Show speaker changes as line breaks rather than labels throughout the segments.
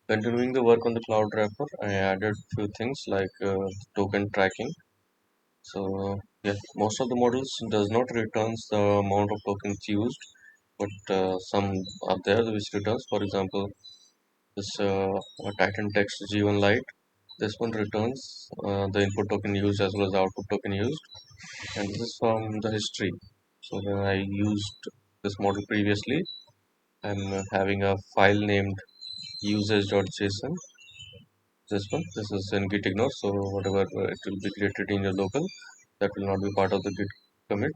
Continuing the work on the cloud wrapper, I added few things like token tracking. So yeah, most of the models does not returns the amount of tokens used, but some are there which returns. For example, this Titan Text G1 Lite. This one returns the input token used as well as the output token used, and this is from the history. So when I used this model previously, I'm having a file named usage.json. This is in git ignore, so whatever it will be created in your local, that will not be part of the git commit.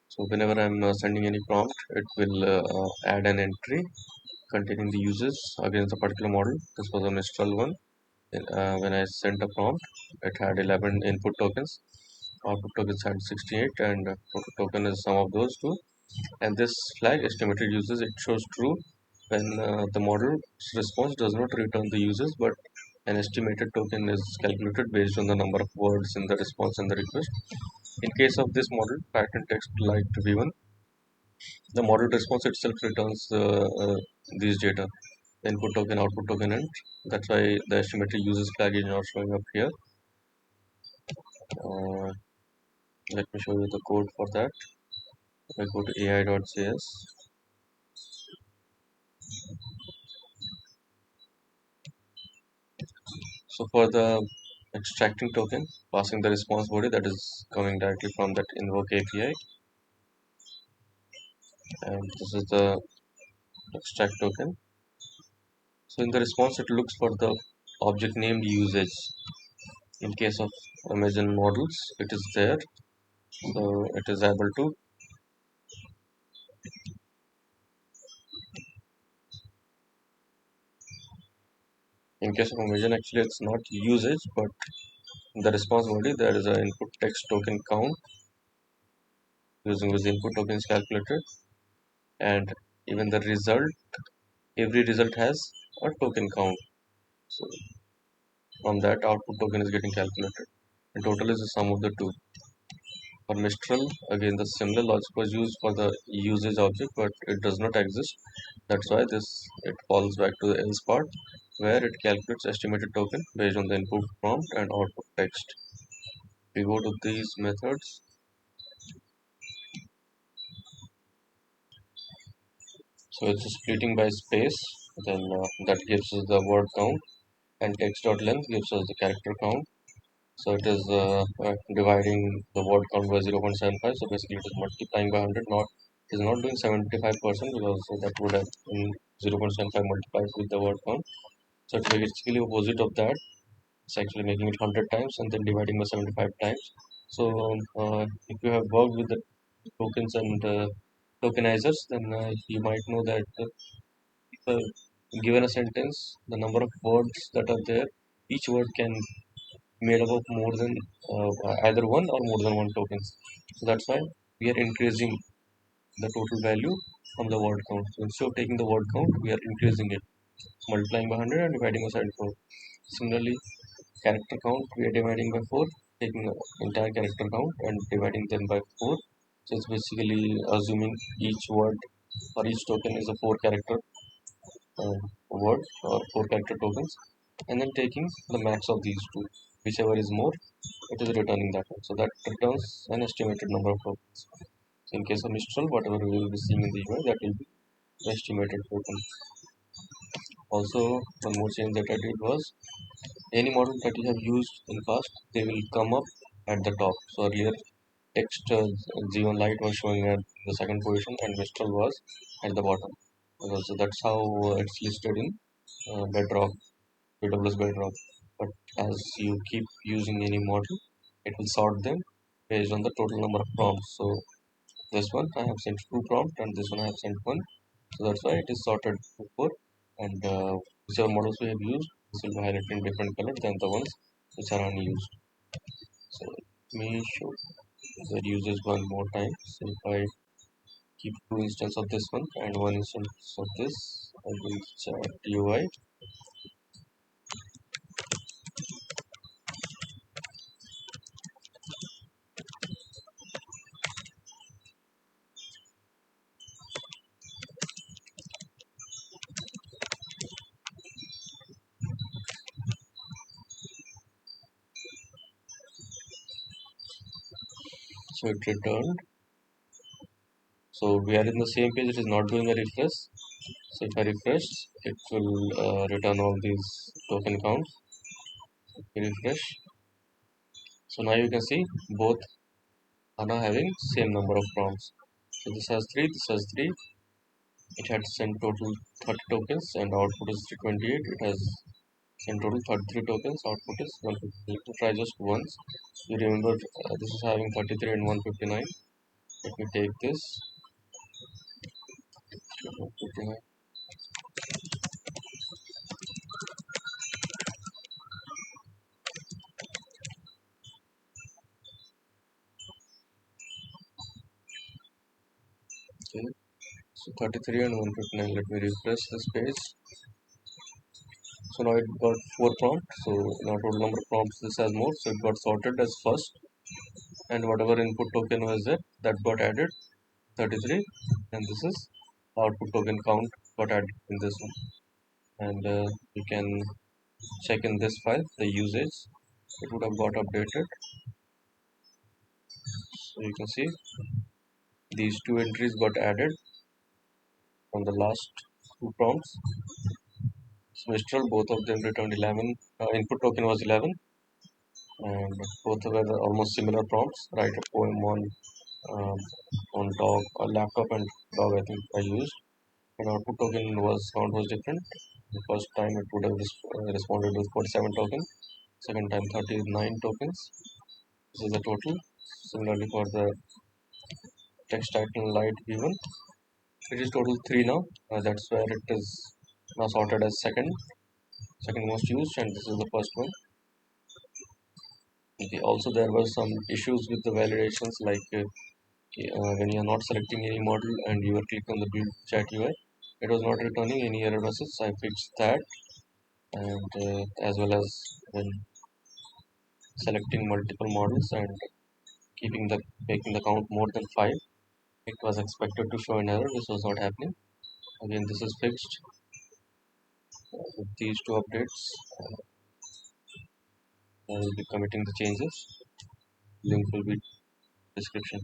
So whenever I'm sending any prompt, it will add an entry containing the uses against a particular model. This was a Mistral one. When I sent a prompt, it had 11 input tokens, output tokens had 68, and total token is some of those two. And this flag estimated uses, it shows true when the model's response does not return the uses, but an estimated token is calculated based on the number of words in the response and the request. In case of this model, pattern text like V1, the model response itself returns these data, input token, output token, and that's why the estimated uses flag is not showing up here. Uh, Let me show you the code for that. I go to ai.js. So for the extracting token, passing the response body that is coming directly from that invoke API, and this is the extract token. So in the response, it looks for the object named usage. In case of Amazon models, it is there, so it is able to. In case of Amazon, actually, it's not usage, but in the response body, there is an input text token count using which the input token is calculated, and even the result. Every result has a token count. So from that, output token is getting calculated. And total is the sum of the two. For Mistral, again, the similar logic was used for the usage object, but it does not exist. That's why this it falls back to the else part, where it calculates estimated token based on the input prompt and output text. We go to these methods. So it's splitting by space, then that gives us the word count, and text.length gives us the character count. So it is dividing the word count by 0.75. So basically, it is multiplying by 100. Not it is not doing 75% because that would have been 0.75 multiplied with the word count. So it's basically opposite of that. It's actually making it 100 times and then dividing by 75 times. So if you have worked with the tokens and tokenizers, then you might know that if given a sentence, the number of words that are there, each word can made up of more than either one or more than one tokens. So that's why we are increasing the total value from the word count. So instead of taking the word count, we are increasing it, multiplying by 100 and dividing by 74. Similarly, character count, we are dividing by 4, taking the entire character count and dividing them by 4. So it's basically assuming each word or each token is a 4 character uh, word or 4 character tokens, and then taking the max of these two, whichever is more, it is returning that one. So that returns an estimated number of tokens. So in case of Mistral, whatever we will be seeing in the UI, that will be the estimated token. Also, one more change that I did was any model that you have used in past, they will come up at the top. So earlier, text G1 Lite was showing at the second position, and Mistral was at the bottom. So that's how it's listed in Bedrock, AWS Bedrock. But as you keep using any model, it will sort them based on the total number of prompts. So this one I have sent two prompts, and this one I have sent one. So that's why it is sorted before. And whichever models we have used, this will be highlighted in different color than the ones which are unused. So let me show the users one more time. So if I keep two instances of this one and one instance of this, I will chat UI. So it returned. So we are in the same page. It is not doing a refresh. So if I refresh, it will return all these token counts. Refresh. So now you can see both are now having same number of prompts. So this has 3, this has 3. It had sent total 30 tokens and output is 328. It has sent total 33 tokens, output is 150. Let me try just once. You remember this is having 33 and 159. Let me take this. 159. Okay. So 33 and 159. Let me refresh this page. So now it got 4 prompts. So now total number of prompts this has more. So it got sorted as first, and whatever input token was there that got added 33, and this is output token count got added in this one. And you can check in this file the usage. It would have got updated. So you can see these two entries got added from the last two prompts. So Mistral, both of them returned 11. Input token was 11, and both were almost similar prompts. Write a poem um, on dog or laptop and dog. I think I used. And output token was count was different. The first time it would have responded with 47 tokens. Second time 39 tokens. This is the total. Similarly for the text title light given, it is total 3 now. That's where it is now sorted as second most used, and this is the first one. Okay. Also there were some issues with the validations, like when you are not selecting any model and you are click on the build chat UI, it was not returning any error message. I fixed that. And as well as when selecting multiple models and keeping the making the count more than 5, it was expected to show an error. This was not happening. Again, this is fixed with these two updates. I will be committing the changes. Link will be description.